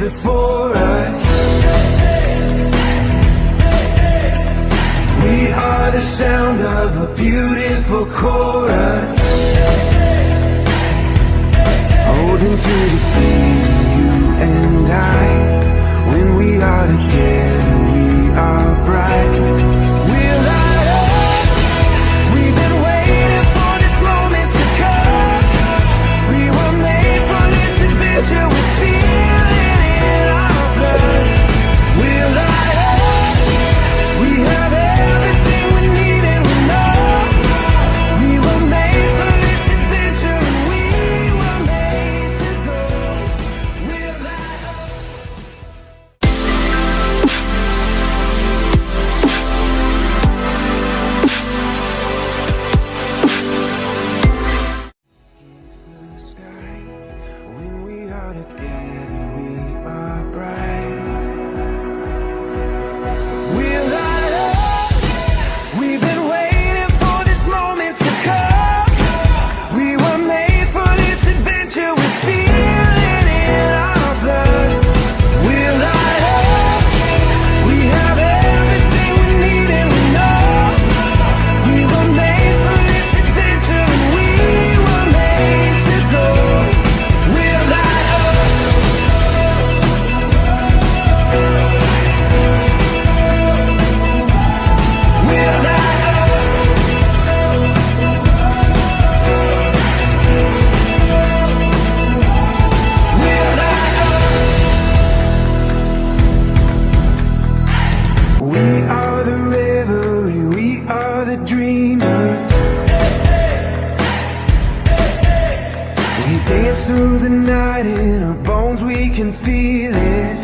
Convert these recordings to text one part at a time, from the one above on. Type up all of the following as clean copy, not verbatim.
before us. We are the sound of a beautiful chorus, holding to the flame, you and I. When we are together, we are bright. We'll light up. We've been waiting for this moment to come. We were made for this adventure. We feel it in our blood. We'll light up. We have everything we need and we know we were made for this adventure, and we were made to go. We'll light up. Against the sky, when we are together, we are bright. We'll light up. We've been waiting for this moment to come. We were made for this adventure. We feel it in our blood. We'll light up. We have everything we need and we know we were made for this adventure, and we were made to go. We'll light up. We'll light up. We'll light up. We are the river, we are the dreamers. We dance through the night, in our bones we can feel it.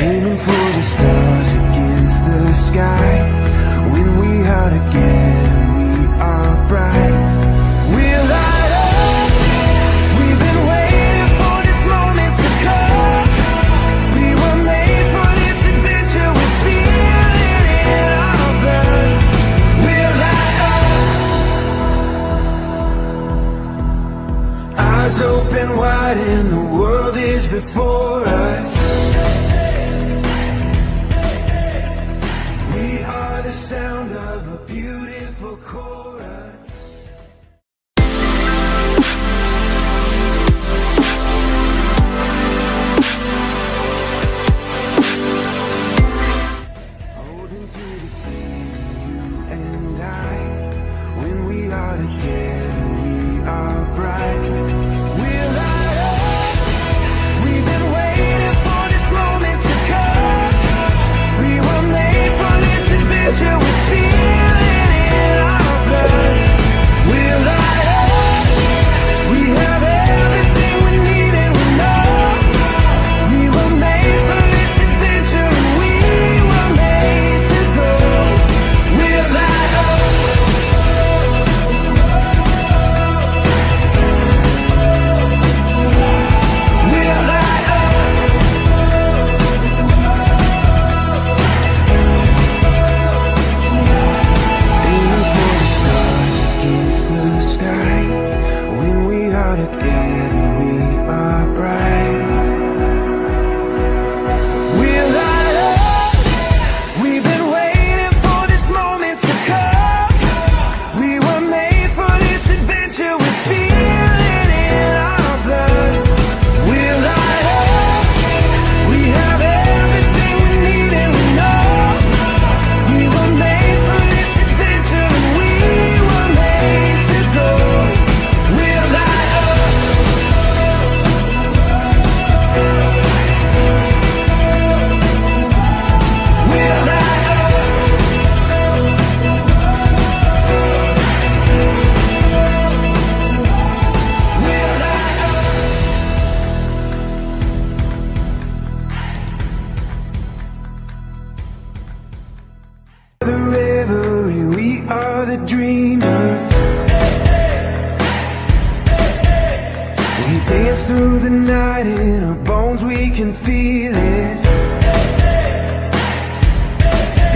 Aiming for the stars against the sky. When we are together, we are bright. We'll light up. We've been waiting for this moment to come. We were made for this adventure. We feel it in our blood. We'll light up. Eyes open wide and the world is before us. We are the sound of a beautiful chorus. Holding to the flame, you and I. When we are together, we are bright. We'll light up. We've been waiting for this moment to come. We were made for this adventure. We feel it in our blood. We'll light up. We have everything we need and we know we were made for this adventure, and we were made to go. We'll light up. We'll light up. Aiming for the stars against the sky. When we are together, we are bright. We'll light up. We've been waiting for this moment to come. We were made for this adventure. We feel it in our blood. We'll light up. We have everything we need and we know we were made for this adventure, and we were made to go. We'll light up. We'll light up. We'll light up. The river, we are the dreamers. We dance through the night, in our bones we can feel it.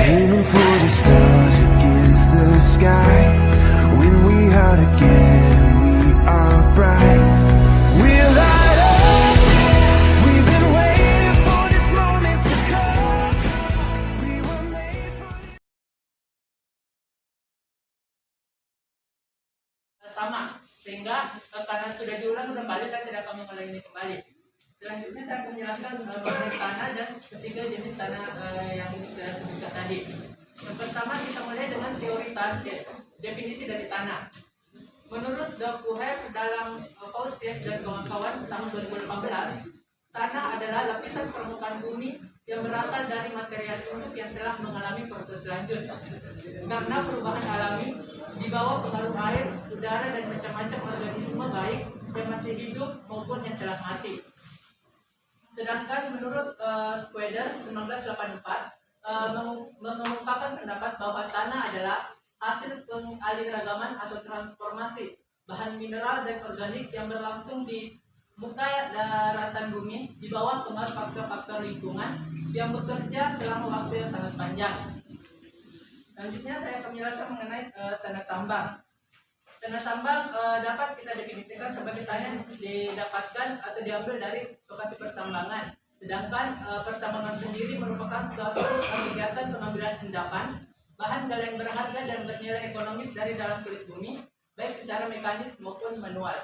Aiming for the stars against the sky. When we are together, we are bright. We'll light up. karena sudah diulang kembali, saya tidak akan mengulangi kembali. Selanjutnya saya akan menjelaskan mengenai tanah dan ketiga jenis tanah yang saya sebutkan tadi. Yang pertama kita mulai dengan teori definisi dari tanah. Menurut Dr. Webb dalam Faustus dan kawan-kawan tahun 2018, tanah adalah lapisan permukaan bumi yang berasal dari material hidup yang telah mengalami proses lanjut karena perubahan alami di bawah pengaruh air, udara, dan macam-macam organisme baik yang masih hidup maupun yang telah mati. Sedangkan menurut Schroeder 1984 mengemukakan pendapat bahwa tanah adalah hasil pengaliragaman atau transformasi bahan mineral dan organik yang berlangsung di muka daratan bumi di bawah pengaruh faktor-faktor lingkungan yang bekerja selama waktu yang sangat panjang. Selanjutnya saya akan menjelaskan mengenai tanah tambang. Tanah tambang dapat kita definisikan sebagai tanah yang didapatkan atau diambil dari lokasi pertambangan. Sedangkan pertambangan sendiri merupakan suatu kegiatan pengambilan endapan bahan galian berharga dan bernilai ekonomis dari dalam kulit bumi, baik secara mekanis maupun manual.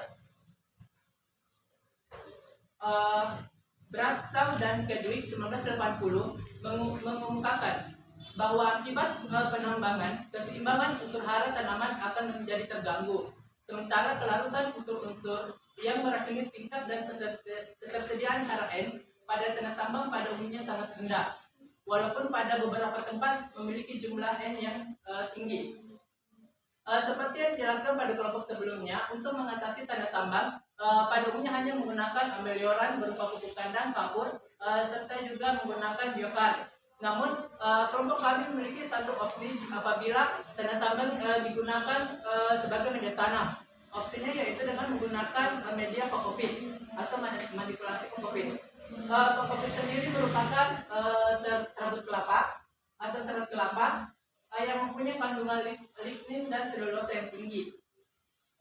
Bradshaw dan Kedwick 1980 mengumumkakan bahwa akibat penambangan, keseimbangan unsur hara tanaman akan menjadi terganggu, sementara kelarutan unsur-unsur yang meracuni tingkat dan ketersediaan hara N pada tanah tambang pada umumnya sangat rendah, walaupun pada beberapa tempat memiliki jumlah N yang tinggi. Seperti yang dijelaskan pada kelompok sebelumnya, untuk mengatasi tanah tambang, pada umumnya hanya menggunakan amelioran berupa pupuk kandang, kapur, serta juga menggunakan biokar. Namun, kelompok kami memiliki satu opsi apabila tanah tambang digunakan sebagai media tanam. Opsinya yaitu dengan menggunakan media kokopit atau manipulasi kokopit. Kokopit sendiri merupakan serabut kelapa atau serat kelapa yang mempunyai kandungan lignin dan selulosa yang tinggi.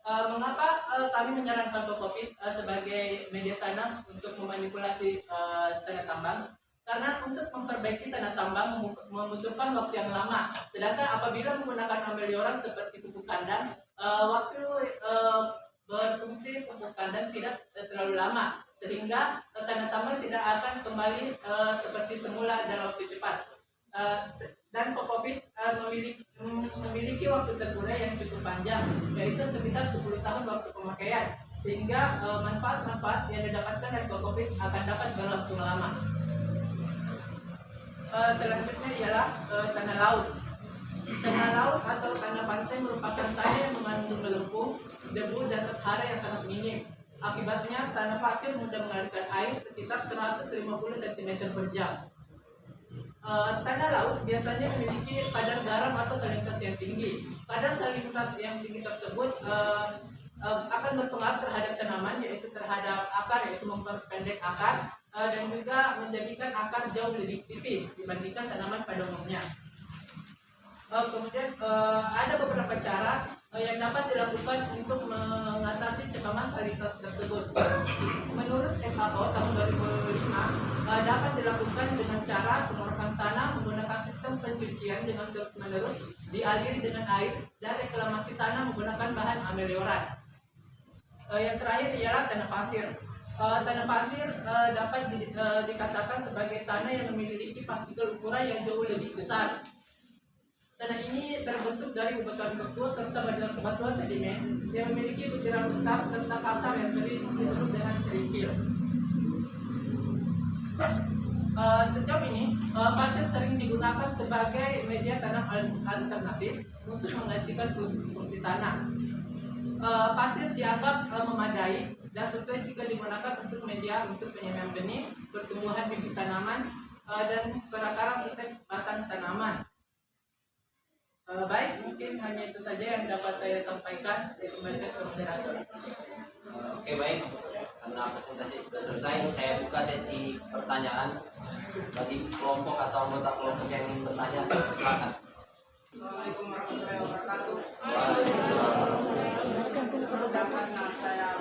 Mengapa kami menyarankan kokopit sebagai media tanam untuk memanipulasi tanah tambang? Karena untuk memperbaiki tanah tambang membutuhkan waktu yang lama. Sedangkan apabila menggunakan amelioran seperti pupuk kandang, waktu berfungsi pupuk kandang tidak terlalu lama, sehingga tanah tambang tidak akan kembali seperti semula dalam waktu cepat. Dan kokopit memiliki waktu terurai yang cukup panjang, yaitu sekitar 10 tahun waktu pemakaian, sehingga manfaat-manfaat yang didapatkan dari kokopit akan dapat berlangsung lama. Selanjutnya ialah tanah laut. Tanah laut atau tanah pantai merupakan tanah yang mengandung melempung, debu, dan zat hara yang sangat minim. Akibatnya tanah pasir mudah mengalirkan air sekitar 150 cm per jam. Tanah laut biasanya memiliki kadar garam atau salinitas yang tinggi. Kadar salinitas yang tinggi tersebut akan berpengaruh terhadap tanaman, yaitu terhadap akar, yaitu memperpendek akar, dan juga menjadikan akar jauh lebih tipis dibandingkan tanaman pada umumnya. Kemudian ada beberapa cara yang dapat dilakukan untuk mengatasi cekaman salinitas tersebut. Menurut FAO tahun 2005 dapat dilakukan dengan cara pengorokan tanah menggunakan sistem pencucian dengan terus-menerus dialiri dengan air, dan reklamasi tanah menggunakan bahan amelioran. Yang terakhir ialah tanah pasir. Tanah pasir dapat dikatakan sebagai tanah yang memiliki partikel ukuran yang jauh lebih besar. Tanah ini terbentuk dari bebatuan beku serta batuan sedimen yang memiliki butiran besar serta kasar yang sering disebut dengan kerikil. Sejauh ini, pasir sering digunakan sebagai media tanam alternatif untuk menggantikan fungsi tanah. Pasir dianggap memadai dan sesuai jika digunakan untuk media untuk penyemaian benih, pertumbuhan bibit tanaman, dan perakaran setiap batang tanaman. Baik, mungkin hanya itu saja yang dapat saya sampaikan. Saya kembalikan ke moderator. Oke, baik. Karena presentasi sudah selesai, saya buka sesi pertanyaan bagi kelompok atau anggota kelompok yang ingin bertanya. Silakan. Assalamualaikum warahmatullahi wabarakatuh. Waalaikumsalam. Saya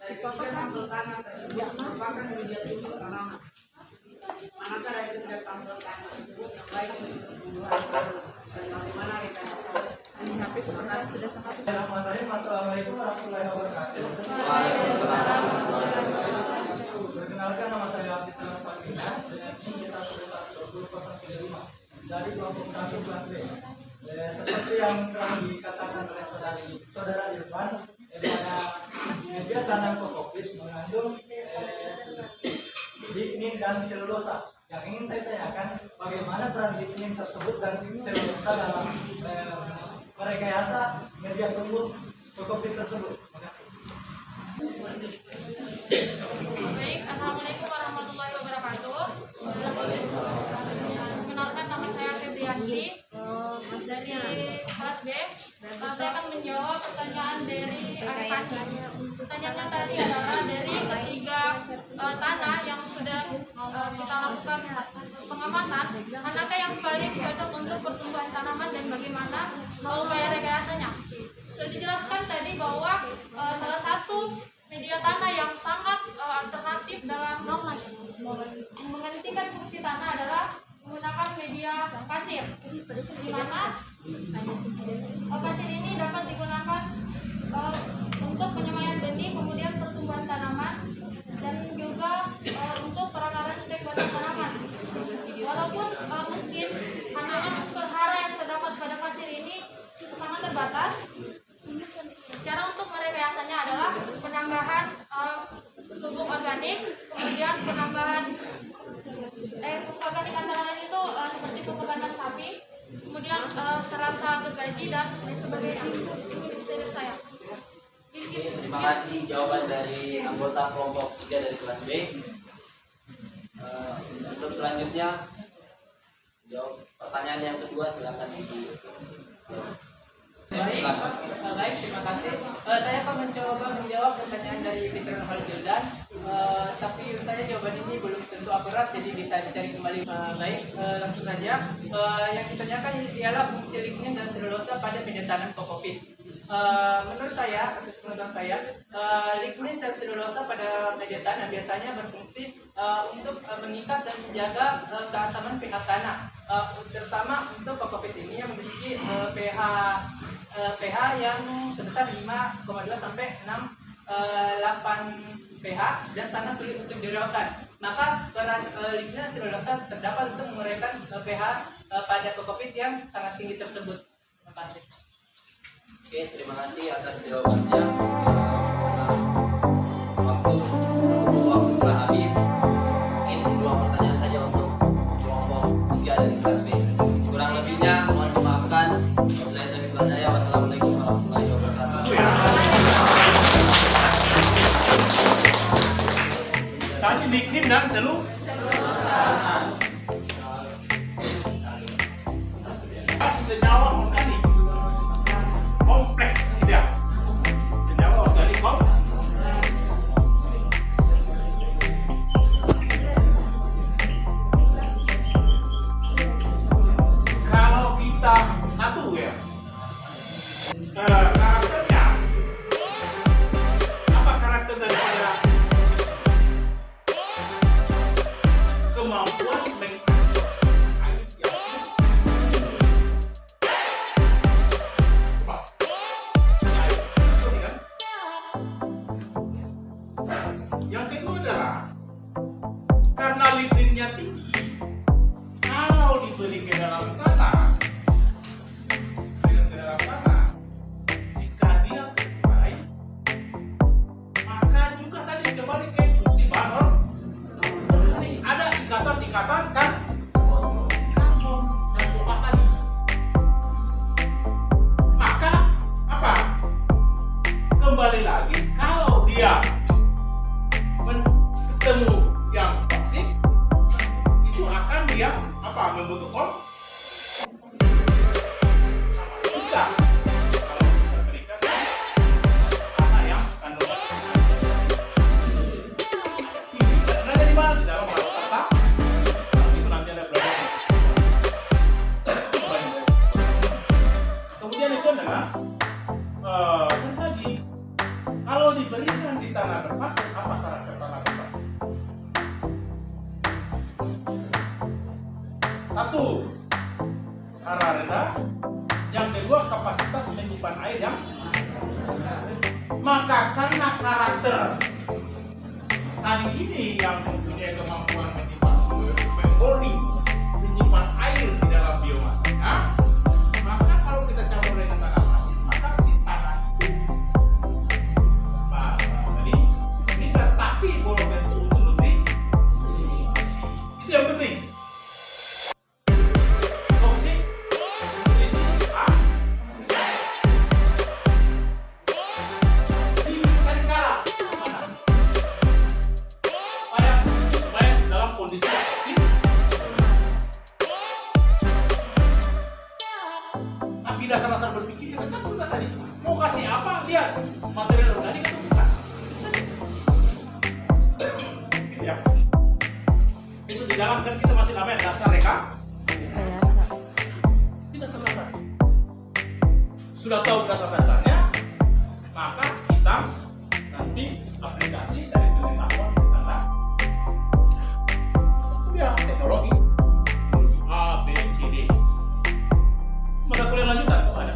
dari ketiga sampel tanah tersebut Bismillahirrahmanirrahim. Assalamualaikum warahmatullahi wabarakatuh. Perkenalkan, nama saya Abdi Farmina dengan NIM 1212035 dari kelompok 1 kelas B. Seperti yang telah dikatakan oleh saudara Irfan, pada media tanam kokopit mengandung lignin dan selulosa. Yang ingin saya tanyakan, bagaimana peran lignin tersebut dan selulosa dalam merekayasa media tumbuh kokopit tersebut. Terima kasih. Baik, assalamualaikum warahmatullahi wabarakatuh. Perkenalkan, nama saya Febrianti dari kelas B. Saya akan menjawab pertanyaan dari Arifani. Pertanyaannya tadi adalah dari ketiga tanah yang sudah kita lakukan pengamatan, manakah yang paling cocok untuk pertumbuhan tanaman dan bagaimana upaya rekayasanya? Sudah dijelaskan tadi bahwa salah satu media tanah yang sangat alternatif dalam menggantikan fungsi tanah adalah menggunakan media pasir, di mana pasir ini dapat digunakan untuk penyemaian benih, kemudian pertumbuhan tanaman, dan juga untuk perakaran stek batang tanaman. Walaupun mungkin unsur hara yang terdapat pada pasir ini sangat terbatas, cara untuk merekayasanya adalah penambahan pupuk organik, kemudian penambahan pupuk organik antara lain itu seperti pupuk kandang sapi, kemudian serasa gergaji dan lain sebagainya. Ini dari saya. Terima kasih jawaban dari anggota kelompok 3 dari kelas B. Untuk selanjutnya, jawab pertanyaan yang kedua, silakan Ibu. Baik, terima kasih. Saya akan mencoba menjawab pertanyaan dari Fitran Khalidildan, tapi saya jawaban ini belum tentu akurat, jadi bisa dicari kembali. Baik, langsung saja. Yang ditanyakan ialah fungsi lignin dan selulosa pada media tanam kokopit. Menurut saya, atas pengetahuan saya, lignin dan selulosa pada media tanah biasanya berfungsi untuk mengikat dan menjaga keasaman pH tanah, terutama untuk kokopit ini yang memiliki pH yang sebesar 5,2 sampai 6,8 pH dan sangat sulit untuk diraukan. Maka peran lignin dan selulosa terdapat untuk menguraikan pH pada kokopit yang sangat tinggi tersebut. Terima kasih. Oke, terima kasih atas jawabannya. Waktu telah habis. Ini 2 pertanyaan saja untuk kelompok 3 dari kelas B. Kurang lebihnya mohon dimaafkan. Wabillahi taufiq wal hidayah. Wassalamualaikum warahmatullahi wabarakatuh. Tadi lignin dan senyawa organik kompleks, ya. Senyawa organik kompleks. Kalau kita satu ya, karakternya apa karakter daripada kemampuan yang kedua adalah karena ligninnya tinggi, kalau diberi ke dalam tanah, jika dia terurai, maka juga tadi kembali ke fungsi bahan organik. Ada ikatan-ikatan kan karbon dan pupuk tadi. Maka apa? Kembali lagi, kalau dia ketemu yang toksik, itu akan dia apa? Membentuk sama juga kalau kita berikan tanah yang kandungan tinggi. Karena dari mana? Di dalam rata-rata itu nanti ada belajar. Kemudian itu adalah kan tadi kalau diberikan di tanah berpasir, apa karakter tanah berpasir? Satu, hara rendah. Yang kedua kapasitas menyimpan air yang maka karena karakter tadi ini yang mempunyai kemampuan menyimpan holding menyimpan air di dalam biomasanya, maka kalau kita campur dengan tanah pasir maka si tanah itu tadi ini tapi boleh bentuk nutri itu yang penting. Toksik nutrisi dicari cara mana supaya dalam kondisi yang optimal. Tapi dasar-dasar berpikir kita kan juga tadi mau kasih apa lihat material organik atau bukan. Gitu ya. Itu di dalam kan kita masih namanya dasar reka. Ini dasar-dasar. Sudah tahu dasar-dasarnya, maka kita nanti aplikasi dari pengetahuan tentang ya teknologi A, B, C, D. Mata kuliah lanjutan tuh ada.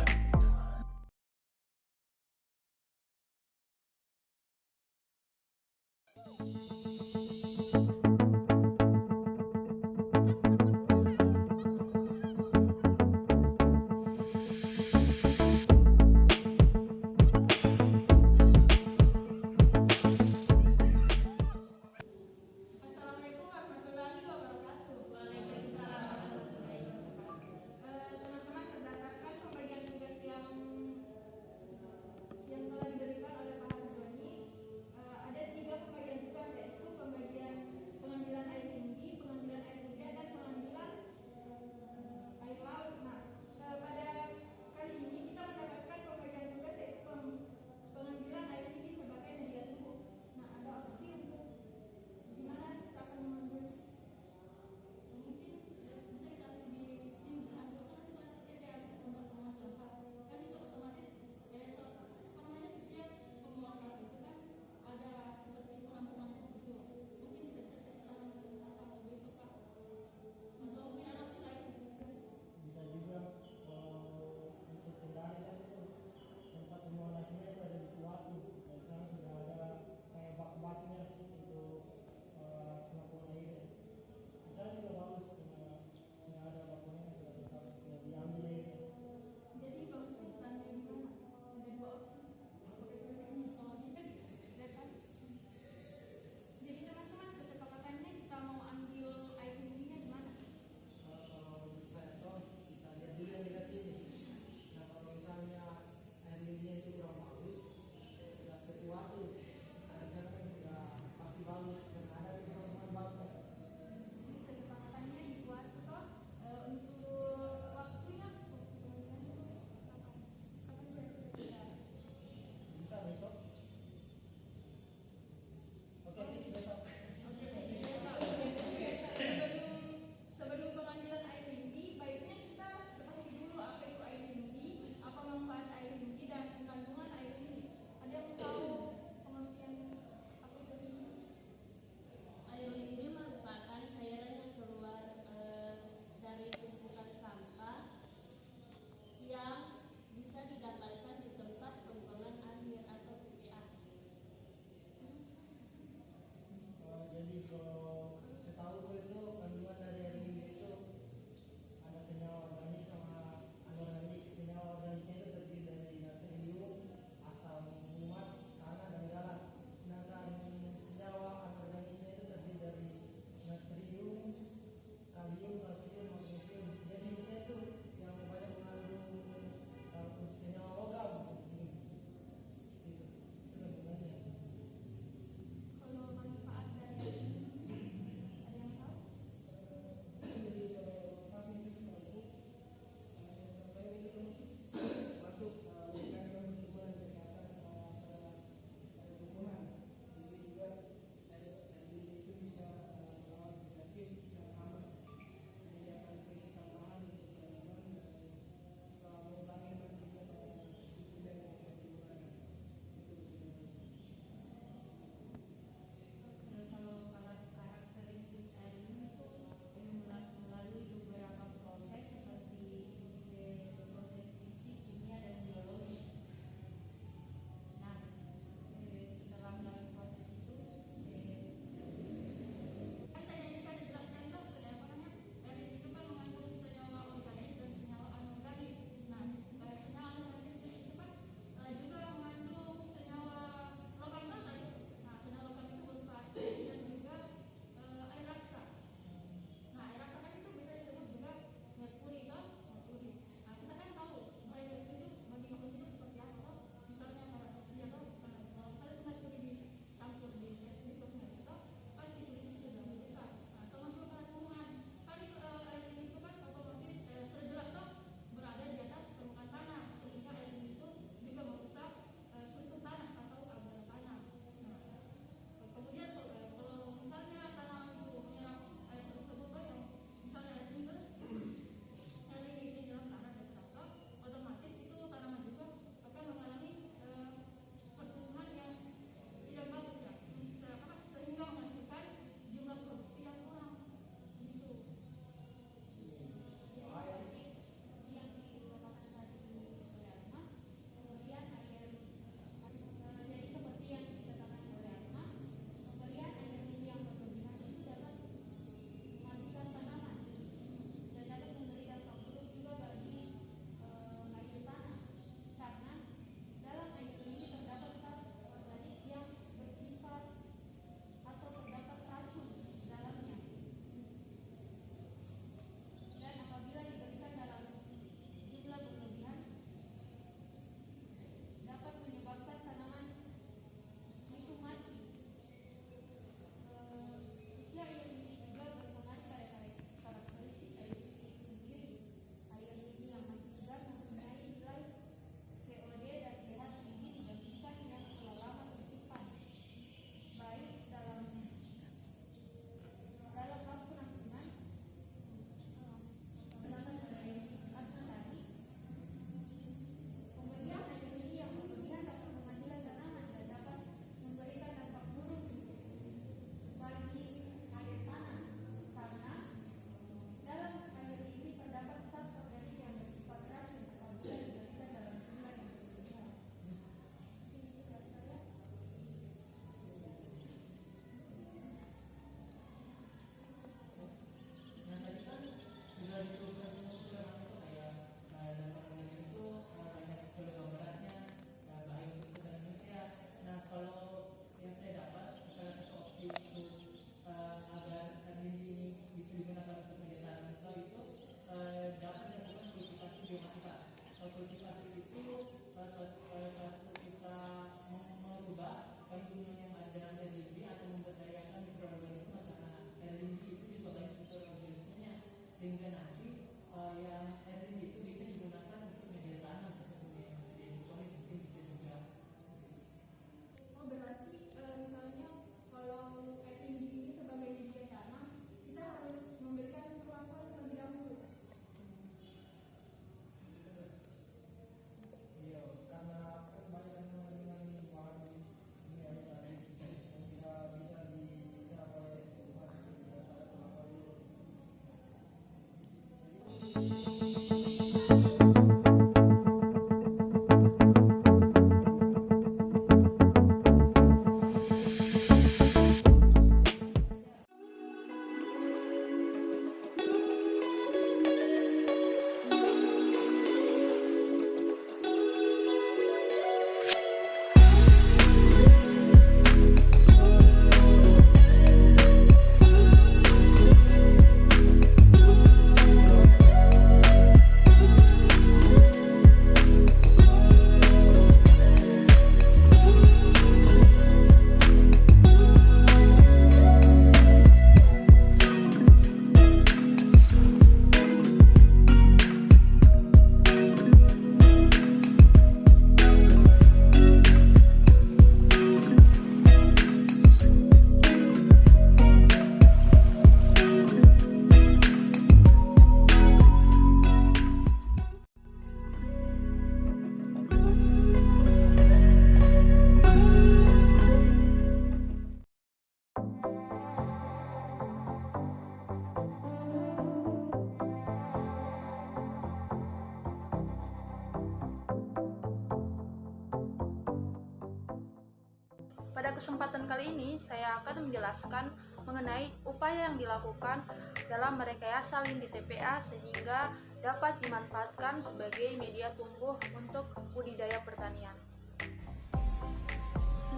kesempatan kali ini, saya akan menjelaskan mengenai upaya yang dilakukan dalam merekayasa lini TPA sehingga dapat dimanfaatkan sebagai media tumbuh untuk budidaya pertanian.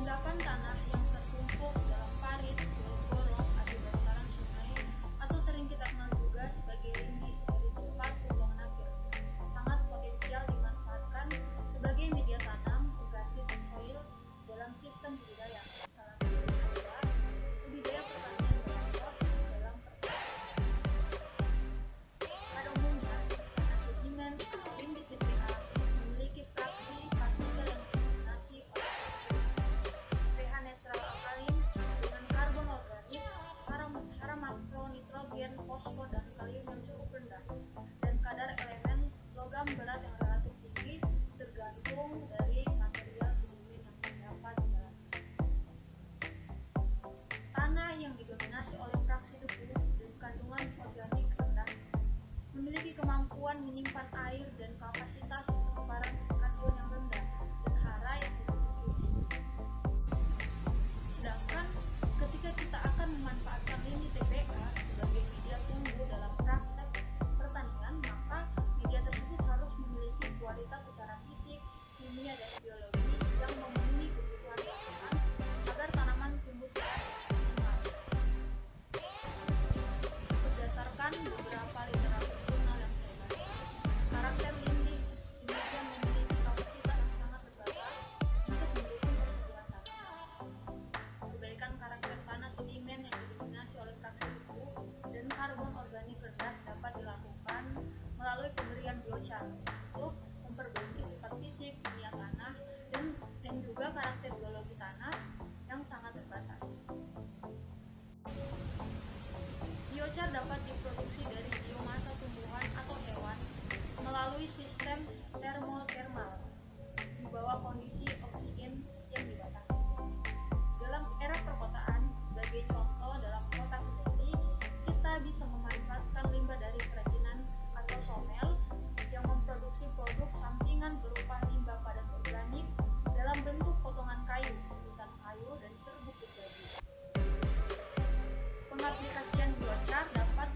Endapan tanah yang tertumpuk dalam parit, gorong-gorong, atau bantaran sungai, atau sering kita kenal juga sebagai lindi dari tempat pembuangan akhir, sangat potensial dimanfaatkan sebagai media tanam pengganti topsoil dalam sistem budidaya. Salah satunya adalah budidaya pertanian berlanjut dalam pertanian. Pada umumnya, tanah sedimen atau lindi TPA memiliki fraksi partikel yang didominasi oleh pH netral alkalin dengan karbon organik, hara makro, nitrogen, fosfor, dan kalium yang cukup rendah, dan kadar elemen logam berat yang relatif tinggi tergantung dari material sedimen yang terdapat di dalam tanah yang didominasi oleh fraksi debu dan kandungan organik rendah memiliki kemampuan menyimpan air dan kapasitas pertukaran karbon yang rendah dan hara yang tidak tinggi. Sedangkan ketika kita akan memanfaatkan lini TPA sebagai media tumbuh dalam praktek pertanian, maka media tersebut harus memiliki kualitas secara fisik, kimia, dan biologi yang memenuhi kebutuhan tanaman agar tanaman tumbuh sehat dan optimal. Berdasarkan beberapa literatur jurnal yang saya baca, karakter lindi kemudian memiliki kapasitas yang sangat terbatas untuk mendukung pertumbuhan tanaman. Perbaikan karakter tanah sedimen yang didominasi oleh fraksi debu dan karbon organik rendah dapat dilakukan melalui pemberian biochar untuk memperbaiki sifat fisik, kimia tanah, dan juga karakter biologi tanah yang sangat terbatas. Biochar dapat diproduksi dari biomasa tumbuhan atau hewan melalui sistem termotermal di bawah kondisi oksigen yang dibatasi. Dalam era perkotaan, sebagai contoh dalam kota Kendari, kita bisa memanfaatkan limbah dari kerajinan atau somel yang memproduksi produk sampingan berupa limbah padat organik dalam bentuk potongan kayu, sebutan kayu, dan serbuk gergaji. Pengaplikasian biochar dapat